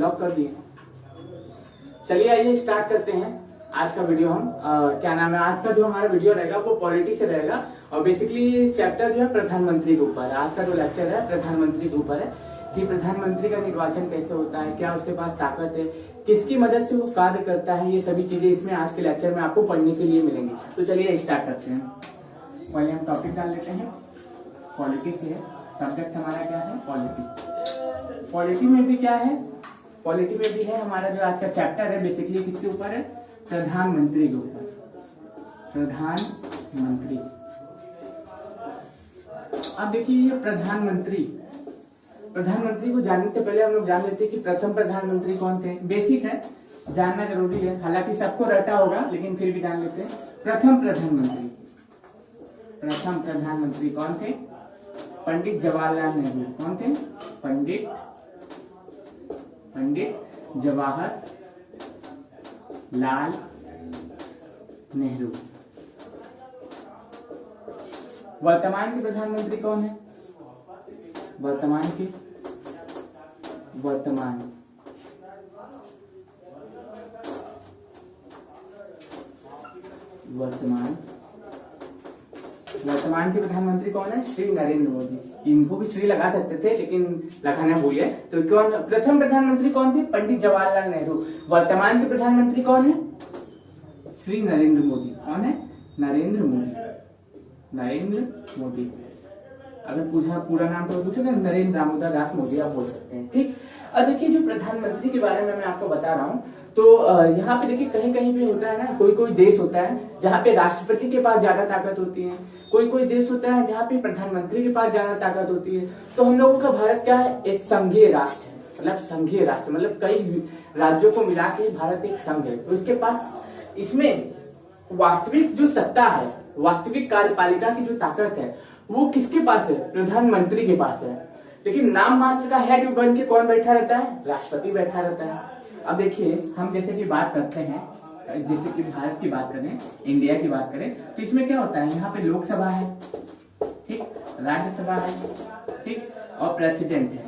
Block कर दिए। चलिए आइए स्टार्ट करते हैं आज का वीडियो। हम क्या नाम है, आज का जो हमारा वीडियो रहेगा वो पॉलिटी से रहेगा और बेसिकली चैप्टर जो है प्रधानमंत्री के ऊपर है। आज का जो लेक्चर है प्रधानमंत्री के ऊपर है कि प्रधानमंत्री का निर्वाचन कैसे होता है, क्या उसके पास ताकत है, किसकी मदद से वो कार्य करता है, ये सभी चीजें इसमें आज के लेक्चर में आपको पढ़ने के लिए मिलेंगी। तो चलिए स्टार्ट करते हैं। पहले हम टॉपिक डाल लेते हैं, पॉलिटी से है। सब्जेक्ट हमारा क्या है, पॉलिटी। पॉलिटी में भी क्या है, पॉलिटी में भी है हमारा जो आज का चैप्टर है बेसिकली किसके ऊपर है, प्रधानमंत्री के ऊपर। प्रधानमंत्री, अब देखिए ये प्रधानमंत्री को जानने से पहले हम लोग जान लेते हैं कि प्रथम प्रधानमंत्री कौन थे। बेसिक है, जानना जरूरी है, हालांकि सबको रटा होगा लेकिन फिर भी जान लेते हैं। प्रथम प्रधानमंत्री कौन थे, पंडित जवाहरलाल नेहरू। कौन थे, पंडित जवाहरलाल नेहरू। वर्तमान के प्रधानमंत्री कौन है, वर्तमान के प्रधानमंत्री कौन है, श्री नरेंद्र मोदी। इनको भी श्री लगा सकते थे लेकिन लगाना भूल गए। तो कौन प्रथम प्रधानमंत्री कौन थे, पंडित जवाहरलाल नेहरू। वर्तमान के प्रधानमंत्री कौन है, श्री नरेंद्र मोदी। कौन है, नरेंद्र मोदी। अगर पूरा नाम तो पूछे नरेंद्र दामोदर दास मोदी आप बोल सकते हैं, ठीक। और देखिए जो प्रधानमंत्री के बारे में मैं आपको बता रहा हूँ तो यहाँ पे देखिए कहीं कहीं पे होता है ना, कोई देश होता है जहाँ पे राष्ट्रपति के पास ज्यादा ताकत होती है, कोई देश होता है जहाँ पे प्रधानमंत्री के पास ज्यादा ताकत होती है। तो हम लोगों का भारत क्या है, एक संघीय राष्ट्र है। मतलब कई राज्यों को मिला के भारत एक संघ है। तो इसके पास इसमें वास्तविक जो सत्ता है, वास्तविक कार्यपालिका की जो ताकत है वो किसके पास है, प्रधानमंत्री के पास है। लेकिन नाम मात्र का हेड बन के कौन बैठा रहता है, राष्ट्रपति बैठा रहता है। अब देखिए हम जैसे कि बात करते हैं, जैसे कि भारत की बात करें, इंडिया की बात करें, तो इसमें क्या होता है, यहाँ पे लोकसभा है, ठीक, राज्यसभा है, ठीक, और प्रेसिडेंट है।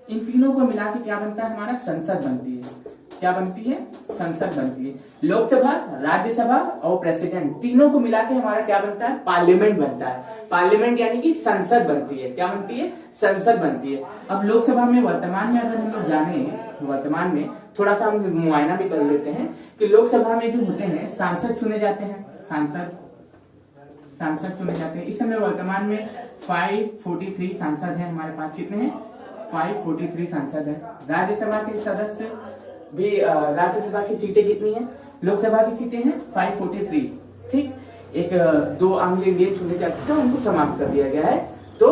इन तीनों को मिला के क्या बनता है, हमारा संसद बनती है। क्या बनती है, संसद बनती है। लोकसभा, राज्यसभा और प्रेसिडेंट तीनों को मिला के हमारा क्या बनता है, पार्लियामेंट बनता है। पार्लियामेंट यानी कि संसद बनती है। क्या बनती है, संसद बनती है। अब लोकसभा में वर्तमान में अगर हम लोग जाने, वर्तमान में थोड़ा सा हम मुआयना भी कर लेते हैं कि लोकसभा में जो होते हैं सांसद चुने जाते हैं, सांसद चुने जाते हैं। इस समय वर्तमान में 543 सांसद हैं हमारे पास। कितने हैं, 543 सांसद हैं। राज्यसभा के सदस्य भी, राज्यसभा की सीटें कितनी हैं, लोकसभा की सीटें हैं 543, ठीक। एक 2 आंग्ल इंडियन चुने जाते थे, उनको समाप्त कर दिया गया है। तो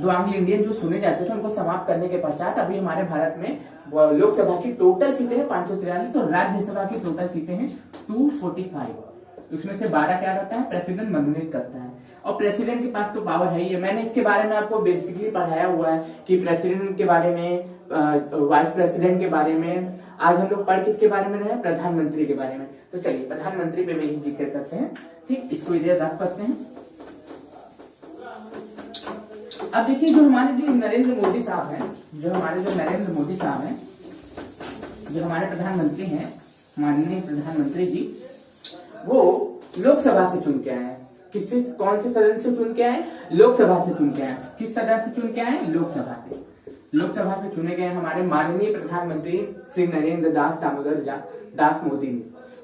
2 आंग्ल इंडियन जो चुने जाते थे उनको समाप्त करने के पश्चात अभी हमारे भारत में लोकसभा की टोटल सीटें हैं 543 और राज्यसभा की टोटल सीटें हैं 245। उसमें से 12 क्या करता है, प्रेसिडेंट मनोनीत करता है। और प्रेसिडेंट के पास तो पावर है ही है। मैंने इसके बारे में आपको बेसिकली पढ़ाया हुआ है कि प्रेसिडेंट के बारे में, वाइस प्रेसिडेंट के बारे में। आज हम लोग पढ़ किसके बारे में रहे, प्रधानमंत्री के बारे में। तो चलिए प्रधानमंत्री पे भी जिक्र करते हैं, ठीक, इसको इधर रख करते हैं। अब देखिए जो हमारे जो नरेंद्र मोदी साहब हैं, जो हमारे प्रधानमंत्री हैं, माननीय प्रधानमंत्री जी, वो लोकसभा से चुन के आए हैं। किससे, कौन से सदन से चुन के आए, लोकसभा से चुन के आए। किस सदन से चुन के आए, लोकसभा से चुने गए हमारे माननीय प्रधानमंत्री श्री नरेंद्र दामोदर दास मोदी।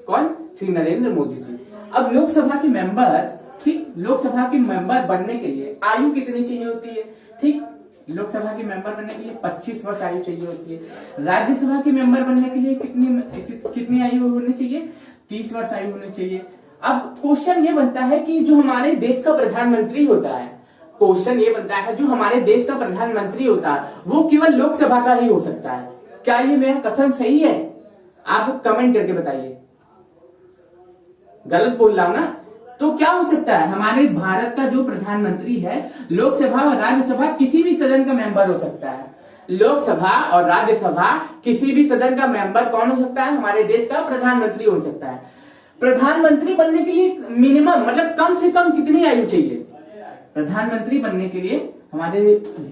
कौन, श्री नरेंद्र मोदी जी। अब लोकसभा के मेंबर, ठीक, लोकसभा के मेंबर बनने के लिए आयु कितनी चाहिए होती है, ठीक, लोकसभा के मेंबर बनने के लिए 25 वर्ष आयु चाहिए होती है। राज्यसभा के मेंबर बनने के लिए कितनी आयु होनी चाहिए, 30 वर्ष आयु होनी चाहिए। अब क्वेश्चन ये बनता है कि जो हमारे देश का प्रधानमंत्री होता है, वो केवल लोकसभा का ही हो सकता है। क्या ये मेरा कथन सही है, आप कमेंट करके बताइए। गलत बोल रहा हूं ना, तो क्या हो सकता है, हमारे भारत का जो प्रधानमंत्री है लोकसभा और राज्यसभा किसी भी सदन का मेंबर हो सकता है। लोकसभा और राज्यसभा किसी भी सदन का मेंबर कौन हो सकता है, हमारे देश का प्रधानमंत्री हो सकता है। प्रधानमंत्री बनने के लिए मिनिमम मतलब कम से कम कितनी आयु चाहिए, प्रधानमंत्री बनने के लिए हमारे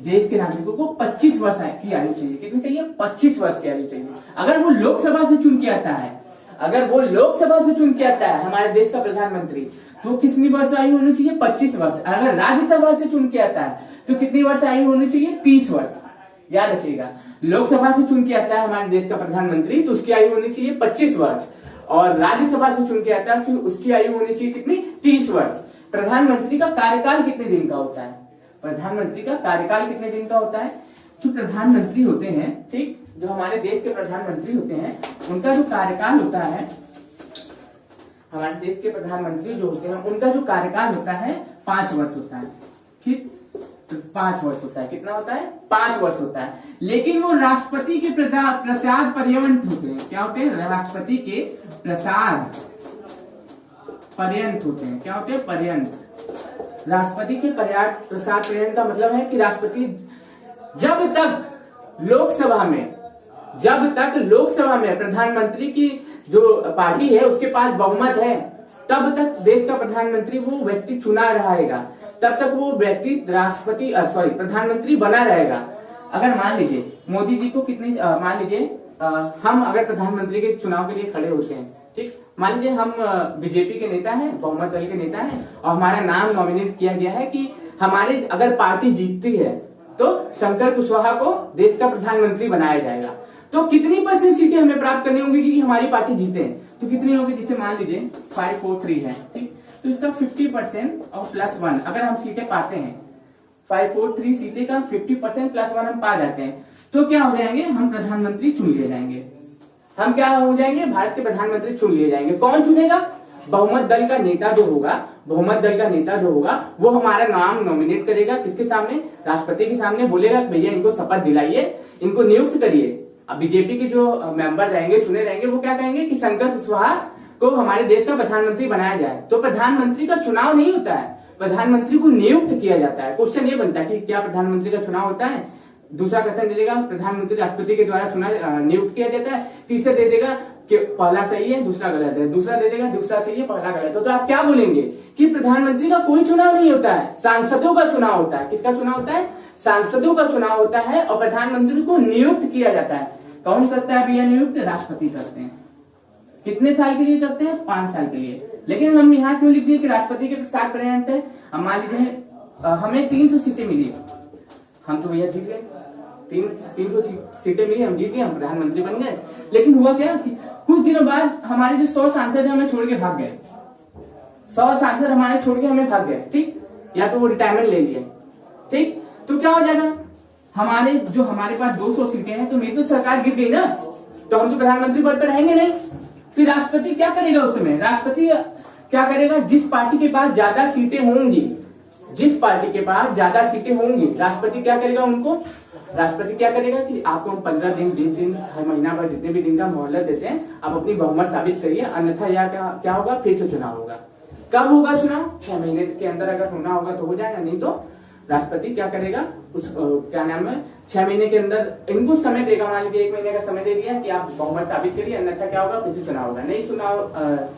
देश के नागरिकों को 25 वर्ष की आयु चाहिए। कितनी चाहिए? 25 वर्ष की आयु चाहिए। अगर वो लोकसभा से चुन के आता है, अगर वो लोकसभा से चुन के आता है हमारे देश का प्रधानमंत्री, तो कितनी वर्ष आयु होनी चाहिए? 25 वर्ष। अगर राज्यसभा से चुन के आता है तो कितनी वर्ष आयु होनी चाहिए? 30 वर्ष। याद रखिएगा, लोकसभा से चुन के आता है हमारे देश का प्रधानमंत्री तो उसकी आयु होनी चाहिए 25 वर्ष, और राज्यसभा से चुन के आता है तो उसकी आयु होनी चाहिए कितनी? 30 वर्ष। प्रधानमंत्री का कार्यकाल कितने दिन का होता है? प्रधानमंत्री का कार्यकाल कितने दिन का होता है? जो प्रधानमंत्री होते हैं, ठीक, जो हमारे देश के प्रधानमंत्री होते हैं, उनका जो कार्यकाल होता है, हमारे देश के प्रधानमंत्री जो होते हैं उनका जो कार्यकाल होता है 5 वर्ष होता है। ठीक, तो 5 वर्ष होता है। कितना होता है? 5 वर्ष होता है। लेकिन वो राष्ट्रपति के प्रसाद पर्यंत होते हैं। क्या होते हैं? राष्ट्रपति के प्रसाद पर्यंत होते हैं। क्या होते हैं? पर्यंत। राष्ट्रपति के प्रसाद पर्यंत का मतलब है कि राष्ट्रपति जब तक लोकसभा में प्रधानमंत्री की जो पार्टी है उसके पास बहुमत है, तब तक देश का प्रधानमंत्री वो व्यक्ति चुना रहेगा, तब तक वो व्यक्ति प्रधानमंत्री बना रहेगा। अगर मान लीजिए मोदी जी को मान लीजिए हम अगर प्रधानमंत्री के चुनाव के लिए खड़े होते हैं, ठीक, मान लीजिए हम बीजेपी के नेता हैं, बहुमत दल के नेता हैं, और हमारा नाम नॉमिनेट किया गया है कि हमारे अगर पार्टी जीतती है तो शंकर कुशवाहा को देश का प्रधानमंत्री बनाया जाएगा। तो कितनी % सीटें हमें प्राप्त करनी होंगी कि हमारी पार्टी जीते? तो कितनी होगी? जैसे मान लीजिए 543 है, ठीक, तो इसका 50% और +1 अगर हम सीटें पाते हैं, 543 सीटें का 50% +1 हम पा जाते हैं, तो क्या हो जाएंगे? हम प्रधानमंत्री चुन लिए जाएंगे। हम क्या हो जाएंगे? भारत के प्रधानमंत्री चुन लिए जाएंगे। कौन चुनेगा? बहुमत दल का नेता जो होगा वो हमारा नाम नॉमिनेट करेगा। किसके सामने? राष्ट्रपति के सामने। बोलेगा भैया इनको शपथ दिलाइए, इनको नियुक्त करिए। अब बीजेपी के जो मेंबर रहेंगे, चुने रहेंगे, वो क्या कहेंगे कि शंकर कुशवाहा को हमारे देश का प्रधानमंत्री बनाया जाए। तो प्रधानमंत्री का चुनाव नहीं होता है, प्रधानमंत्री को नियुक्त किया जाता है। क्वेश्चन ये बनता है कि क्या प्रधानमंत्री का चुनाव होता है? दूसरा कथन दे देगा प्रधानमंत्री राष्ट्रपति के द्वारा नियुक्त किया जाता है। तीसरा दे देगा कि पहला सही है दूसरा गलत है। दूसरा दे देगा दूसरा सही है पहला गलत है। तो आप क्या बोलेंगे कि प्रधानमंत्री का कोई चुनाव नहीं होता है, सांसदों का चुनाव होता है। किसका चुनाव होता है? सांसदों का चुनाव होता है, और प्रधानमंत्री को नियुक्त किया जाता है। कौन करता है भैया नियुक्त? राष्ट्रपति करते हैं। कितने साल के लिए करते हैं? 5 साल के लिए। लेकिन हम यहाँ क्यों लिख दिए कि राष्ट्रपति के प्रसाद पर्यंत है? हम मान लीजिए हमें 300 सीटें मिली, हम तो भैया जीत गए, 300 सीटें मिली, हम जीत गए, हम प्रधानमंत्री बन गए। लेकिन हुआ क्या कि कुछ दिनों बाद हमारे जो 100 सांसद हमें छोड़ के भाग गए, 100 सांसद हमारे छोड़ के हमें भाग गए, ठीक, या तो वो रिटायरमेंट ले लिए, ठीक, तो क्या हो जाएगा? हमारे पास 200 सीटें हैं, तो मेरी तो सरकार गिर गई ना, तो हम तो प्रधानमंत्री पद पर रहेंगे नहीं। फिर राष्ट्रपति क्या करेगा उस समय? राष्ट्रपति क्या करेगा? जिस पार्टी के पास ज्यादा सीटें होंगी, राष्ट्रपति क्या करेगा? राष्ट्रपति क्या करेगा कि आपको हम 15 दिन, 20 दिन, हर महीना भर जितने भी दिन का मोहलत देते हैं, आप अपनी बहुमत साबित करिए, अन्यथा या क्या होगा? फिर से चुनाव होगा। कब होगा चुनाव? 6 महीने के अंदर अगर होना होगा तो हो जाएगा, नहीं तो राष्ट्रपति क्या करेगा? 6 महीने के अंदर इनको समय देगा। मान लीजिए 1 महीने का समय दे दिया कि आप बहुमत साबित करिए, अन्यथा क्या होगा? फिर से चुनाव होगा। नहीं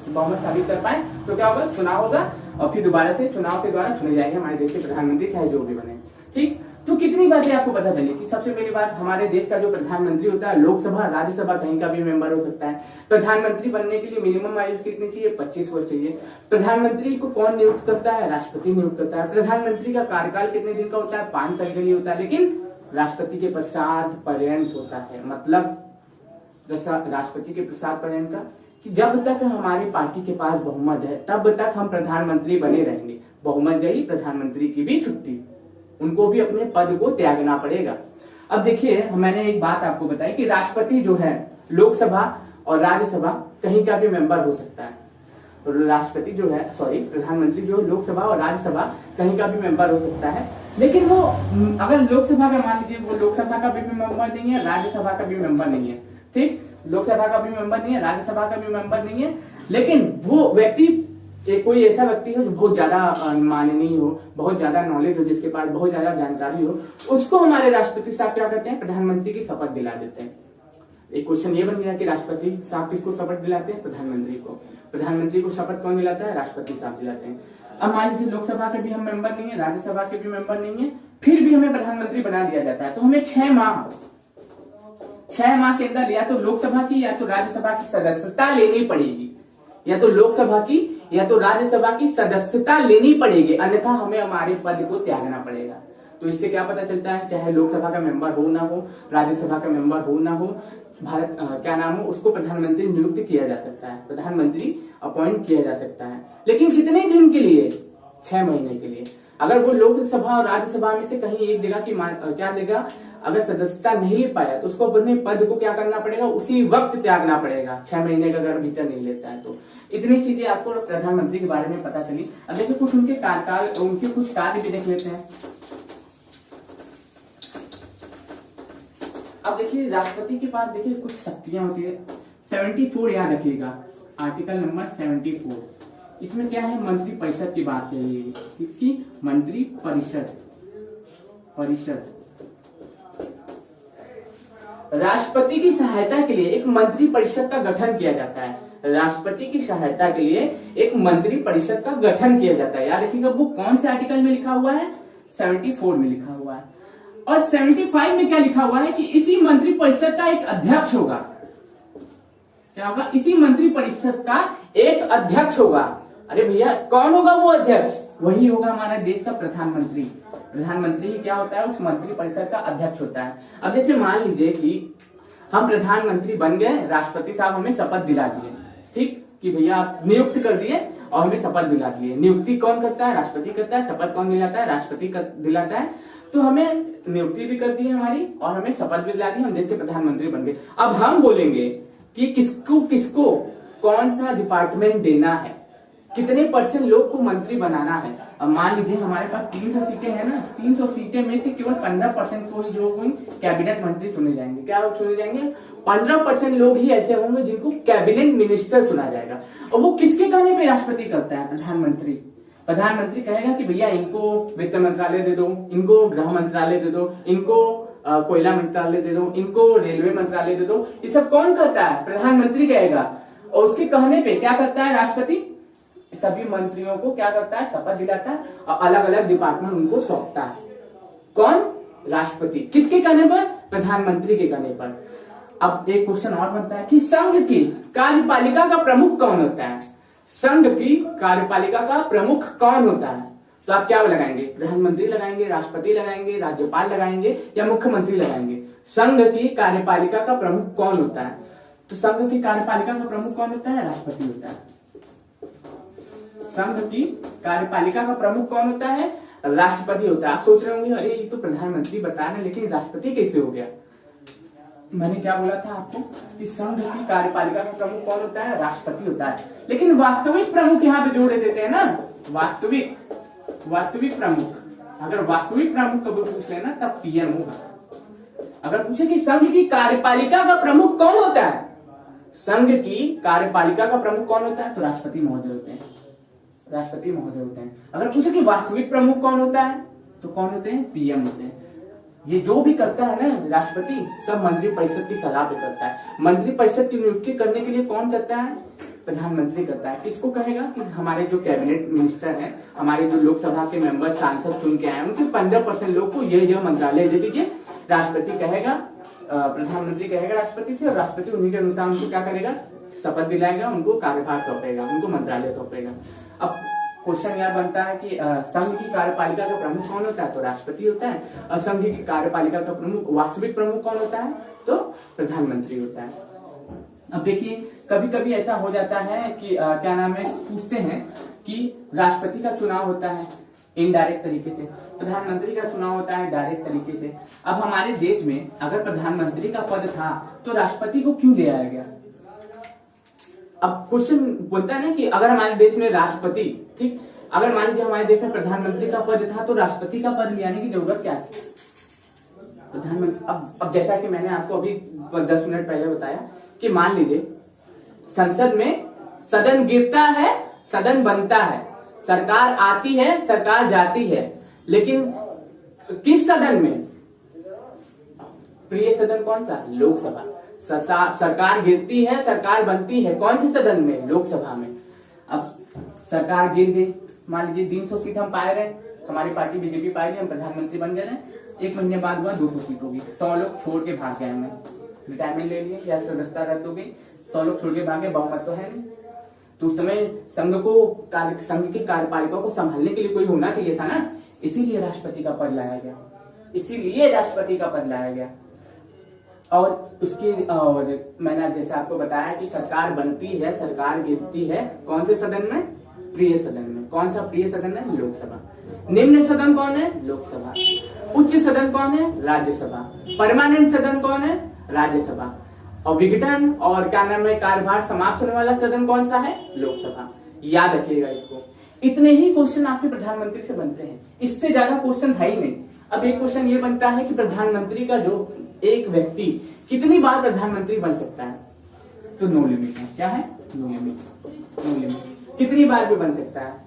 बहुमत साबित कर पाए तो क्या होगा? चुनाव होगा, और फिर दोबारा से चुनाव के द्वारा चुने जाएंगे हमारे देश के प्रधानमंत्री, चाहे जो भी बने, ठीक। तो कितनी बातें आपको पता चली कि सबसे पहली बात, हमारे देश का जो प्रधानमंत्री होता है, लोकसभा राज्यसभा कहीं का भी मेंबर हो सकता है। प्रधानमंत्री बनने के लिए मिनिमम आयु कितनी चाहिए? 25 वर्ष चाहिए। प्रधानमंत्री को कौन नियुक्त करता है? राष्ट्रपति नियुक्त करता है। प्रधानमंत्री का कार्यकाल कितने दिन का होता है? 5 साल के लिए होता है, लेकिन राष्ट्रपति के प्रसाद पर्यंत होता है। मतलब राष्ट्रपति के प्रसाद पर्यंत का कि जब तक हमारी पार्टी के पास बहुमत है तब तक हम प्रधानमंत्री बने रहेंगे। बहुमत गई, प्रधानमंत्री की भी छुट्टी, उनको भी अपने पद को त्यागना पड़ेगा। अब देखिए, मैंने एक बात आपको बताई कि राष्ट्रपति जो है लोकसभा और राज्यसभा कहीं का भी मेंबर हो सकता है। प्रधानमंत्री जो लोकसभा और राज्यसभा कहीं का भी मेंबर हो सकता है, लेकिन वो अगर लोकसभा का मान लीजिए वो लोकसभा का भी मेंबर नहीं है, राज्यसभा का भी मेंबर नहीं है, ठीक, लोकसभा का भी मेंबर नहीं है, राज्यसभा का भी मेंबर नहीं है, लेकिन वो व्यक्ति कोई ऐसा व्यक्ति हो जो बहुत ज्यादा माननीय हो, बहुत ज्यादा नॉलेज हो, जिसके पास बहुत ज्यादा जानकारी हो, उसको हमारे राष्ट्रपति साहब क्या करते हैं? प्रधानमंत्री की शपथ दिला देते हैं। एक क्वेश्चन ये बन गया कि राष्ट्रपति साहब किसको शपथ दिलाते हैं? प्रधानमंत्री को शपथ कौन दिलाता है? राष्ट्रपति साहब दिलाते हैं। अब मान लीजिए लोकसभा के भी हम मेंबर नहीं है, राज्यसभा के भी मेंबर नहीं है, फिर भी हमें प्रधानमंत्री बना दिया जाता है, तो हमें 6 माह के अंदर या तो लोकसभा की या तो राज्यसभा की सदस्यता लेनी पड़ेगी, या तो लोकसभा की या तो राज्यसभा की सदस्यता लेनी पड़ेगी, अन्यथा हमें हमारे पद को त्यागना पड़ेगा। तो इससे क्या पता चलता है, चाहे लोकसभा का मेंबर हो ना हो, राज्यसभा का मेंबर हो ना हो, भारत क्या नाम हो, उसको प्रधानमंत्री नियुक्त किया जा सकता है, प्रधानमंत्री अपॉइंट किया जा सकता है। लेकिन कितने दिन के लिए? 6 महीने के लिए। अगर वो लोकसभा और राज्यसभा में से कहीं एक जगह की क्या देगा, अगर सदस्यता नहीं ले पाया तो उसको अपने पद को क्या करना पड़ेगा, उसी वक्त त्यागना पड़ेगा, 6 महीने का अगर भीतर नहीं लेता है तो। इतनी चीजें आपको प्रधानमंत्री के बारे में पता चली। अब देखिए कुछ उनके कार्यकाल, उनके कुछ कार्य भी देख लेते हैं। अब देखिए राष्ट्रपति के पास देखिए कुछ शक्तियां होती है। 74 याद रखिएगा, आर्टिकल नंबर 74। इसमें क्या है, मंत्री परिषद की बात है। ये इसकी मंत्री परिषद राष्ट्रपति की सहायता के लिए एक मंत्री परिषद का गठन किया जाता है। राष्ट्रपति की सहायता के लिए एक मंत्री परिषद का गठन किया जाता है। याद रखिएगा वो कौन से आर्टिकल में लिखा हुआ है, 74 में लिखा हुआ है। और 75 में क्या लिखा हुआ है कि इसी मंत्री परिषद का एक अध्यक्ष होगा। क्या होगा? इसी मंत्री परिषद का एक अध्यक्ष होगा। अरे भैया कौन होगा वो अध्यक्ष? वही होगा हमारे देश का प्रधानमंत्री। प्रधानमंत्री क्या होता है, उस मंत्री परिषद का अध्यक्ष होता है। अब जैसे मान लीजिए कि हम प्रधानमंत्री बन गए, राष्ट्रपति साहब हमें शपथ दिला दिए, ठीक, कि भैया आप नियुक्त कर दिए और हमें शपथ दिला दिए। नियुक्ति कौन करता है? राष्ट्रपति करता है। शपथ कौन दिलाता है? राष्ट्रपति दिलाता है। तो हमें नियुक्ति भी कर दी है हमारी और हमें शपथ भी दिला दी, हम देश के प्रधानमंत्री बन गए। अब हम बोलेंगे कि किसको कौन सा डिपार्टमेंट देना है, कितने % लोग को मंत्री बनाना है। अब मान लीजिए हमारे पास 300 सीटें हैं ना, 300 सीटें में से केवल 15% को ही जो कैबिनेट मंत्री चुने जाएंगे। क्या चुने जाएंगे? 15% लोग ही ऐसे होंगे जिनको कैबिनेट मिनिस्टर चुना जाएगा। और वो किसके कहने पे राष्ट्रपति करता है? प्रधानमंत्री। प्रधानमंत्री कहेगा कि भैया इनको वित्त मंत्रालय दे दो, इनको गृह मंत्रालय दे दो, इनको कोयला मंत्रालय दे दो, इनको रेलवे मंत्रालय दे दो। ये सब कौन करता है? प्रधानमंत्री कहेगा। और उसके कहने पे क्या करता है राष्ट्रपति? सभी मंत्रियों को क्या करता है? शपथ दिलाता है और अलग अलग डिपार्टमेंट उनको सौंपता है। कौन? राष्ट्रपति। किसके कहने पर? प्रधानमंत्री के कहने पर। अब एक क्वेश्चन और बनता है कि संघ की कार्यपालिका का प्रमुख कौन होता है? संघ की कार्यपालिका का प्रमुख कौन होता है? तो आप क्या लगाएंगे? प्रधानमंत्री लगाएंगे, राष्ट्रपति लगाएंगे, राज्यपाल लगाएंगे या मुख्यमंत्री लगाएंगे? संघ की कार्यपालिका का प्रमुख कौन होता है? तो संघ की कार्यपालिका का प्रमुख कौन होता है? राष्ट्रपति होता है। संघ की कार्यपालिका का प्रमुख कौन होता है? राष्ट्रपति होता है। आप सोच रहे होंगे अरे ये तो प्रधानमंत्री बता रहे, लेकिन राष्ट्रपति कैसे हो गया? मैंने क्या बोला था आपको कि संघ की कार्यपालिका का प्रमुख कौन होता है? राष्ट्रपति होता है। लेकिन वास्तविक प्रमुख यहाँ पे जोड़े देते हैं ना, वास्तविक प्रमुख। अगर वास्तविक प्रमुख कभी पूछ लेना तब पीएम होगा। अगर पूछे कि संघ की कार्यपालिका का प्रमुख कौन होता है, संघ की कार्यपालिका का प्रमुख कौन होता है, तो राष्ट्रपति महोदय होते हैं। राष्ट्रपति महोदय होते हैं। अगर पूछे कि वास्तविक प्रमुख कौन होता है, तो कौन होते हैं? पीएम होते हैं। ये जो भी करता है ना राष्ट्रपति, सब मंत्री परिषद की सलाह पे करता है। मंत्री परिषद की नियुक्ति करने के लिए कौन करता है? प्रधानमंत्री करता है। किसको कहेगा कि हमारे जो कैबिनेट मिनिस्टर हैं, हमारे जो लोकसभा के मेंबर सांसद चुन के आए, उनके 15% लोग को ये मंत्रालय दे दीजिए। राष्ट्रपति कहेगा, प्रधानमंत्री कहेगा राष्ट्रपति से, और राष्ट्रपति उन्हीं के अनुसार उनको क्या करेगा? शपथ दिलाएगा, उनको कार्यभार सौंपेगा, उनको मंत्रालय सौंपेगा। अब क्वेश्चन यह बनता है कि संघ की कार्यपालिका का प्रमुख कौन होता है? तो राष्ट्रपति होता है। और संघ की कार्यपालिका का प्रमुख, वास्तविक प्रमुख कौन होता है? तो प्रधानमंत्री होता है। अब देखिए कभी कभी ऐसा हो जाता है कि क्या नाम है, पूछते हैं कि राष्ट्रपति का चुनाव होता है इनडायरेक्ट तरीके से, प्रधानमंत्री का चुनाव होता है डायरेक्ट तरीके से। अब हमारे देश में अगर प्रधानमंत्री का पद था तो राष्ट्रपति को क्यों ले आया गया? अब क्वेश्चन बोलता है ना कि अगर हमारे देश में राष्ट्रपति, ठीक, अगर मान लीजिए हमारे देश में प्रधानमंत्री का पद था तो राष्ट्रपति का पद ले आने की जरूरत क्या थी? प्रधानमंत्री। अब जैसा कि मैंने आपको अभी 10 मिनट पहले बताया कि मान लीजिए संसद में सदन गिरता है, सदन बनता है, सरकार आती है, सरकार जाती है, लेकिन किस सदन में? प्रिय सदन कौन सा? लोकसभा। सरकार गिरती है, सरकार बनती है, कौन से सदन में? लोकसभा में। अब सरकार गिर गई, मान लीजिए 300 सीट हम पाए रहे, हमारी पार्टी बीजेपी पार्टी, हम प्रधानमंत्री बन गए, 1 महीने बाद हुआ 200 सीट होगी, 100 लोग छोड़ के भाग गए, हमें रिटायरमेंट ले लिए या सदस्यता रद्द हो गई, 100 लोग छोड़ के भागे, बहुमत तो है नहीं। तो उस समय संघ की कार्यपालिका को संभालने के लिए कोई होना चाहिए था ना, इसीलिए राष्ट्रपति का पद लाया गया, इसीलिए राष्ट्रपति का पद लाया गया। और मैंने जैसे आपको बताया कि सरकार बनती है, सरकार गिरती है कौन से सदन में? प्रिय सदन में। कौन सा प्रिय सदन है? लोकसभा। निम्न सदन कौन है? लोकसभा। उच्च सदन कौन है? राज्यसभा। परमानेंट सदन कौन है? राज्यसभा। और विघटन और क्या नाम है, कार्यभार समाप्त होने वाला सदन कौन सा है? लोकसभा। याद रखिएगा इसको। इतने ही क्वेश्चन आपके प्रधानमंत्री से बनते हैं, इससे ज्यादा क्वेश्चन है ही नहीं। अब एक क्वेश्चन ये बनता है कि प्रधानमंत्री का जो एक व्यक्ति कितनी बार प्रधानमंत्री बन सकता है? तो नो लिमिट है। क्या है? No limit. नो लिमिट कितनी बार भी बन सकता है।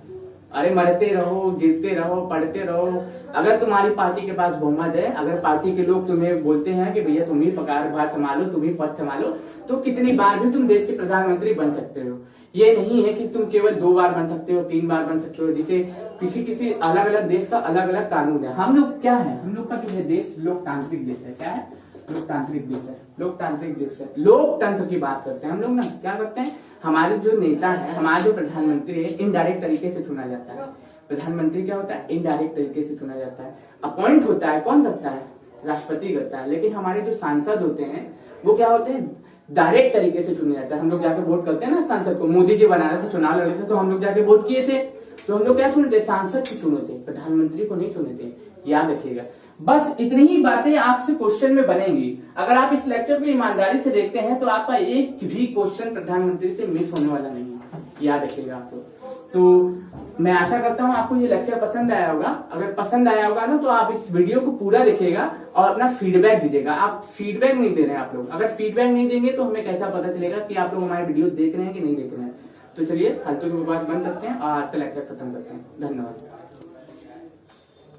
अरे मरते रहो, गिरते रहो, पढ़ते रहो। अगर तुम्हारी पार्टी के पास बहुमत है, अगर पार्टी के लोग तुम्हें बोलते हैं कि भैया तुम ही कार्यभार संभालो, तुम ही पद संभालो, तो कितनी बार भी तुम देश के प्रधानमंत्री बन सकते हो। ये नहीं है कि तुम केवल 2 बार बन सकते हो, 3 बार बन सकते हो। जैसे किसी अलग अलग देश का अलग अलग कानून है। हम लोग क्या है? हम लोग का जो है देश लोकतांत्रिक देश है। क्या है? लोकतांत्रिक देश है। लोकतांत्रिक देश है। लोकतंत्र की बात करते हैं हम लोग ना। क्या करते हैं? हमारे जो नेता है, हमारे जो प्रधानमंत्री है, इनडायरेक्ट तरीके से चुना जाता है। प्रधानमंत्री क्या होता है? इनडायरेक्ट तरीके से चुना जाता है। अपॉइंट होता है कौन करता है? राष्ट्रपति करता है। लेकिन हमारे जो सांसद होते हैं वो क्या होते हैं? डायरेक्ट तरीके से चुने जाते हैं। हम लोग जाके वोट करते हैं ना सांसद को। मोदी जी बनारस से चुनाव लड़े थे तो हम लोग जाके वोट किए थे, तो हम लोग क्या चुने थे? सांसद को चुने थे, प्रधानमंत्री को नहीं चुने थे। याद रखिएगा। बस इतनी ही बातें आपसे क्वेश्चन में बनेंगी। अगर आप इस लेक्चर को ईमानदारी से देखते हैं तो आपका एक भी क्वेश्चन प्रधानमंत्री से मिस होने वाला नहीं है। याद रखिएगा आप लोग। तो मैं आशा करता हूं आपको ये लेक्चर पसंद आया होगा। अगर पसंद आया होगा ना तो आप इस वीडियो को पूरा देखिएगा और अपना फीडबैक दीजिएगा। आप फीडबैक नहीं दे रहे हैं आप लोग। अगर फीडबैक नहीं देंगे तो हमें कैसा पता चलेगा कि आप लोग हमारे वीडियो देख रहे हैं कि नहीं देख रहे हैं। तो चलिए फालतू की बात बंद करते हैं और आज का लेक्चर खत्म करते हैं। धन्यवाद।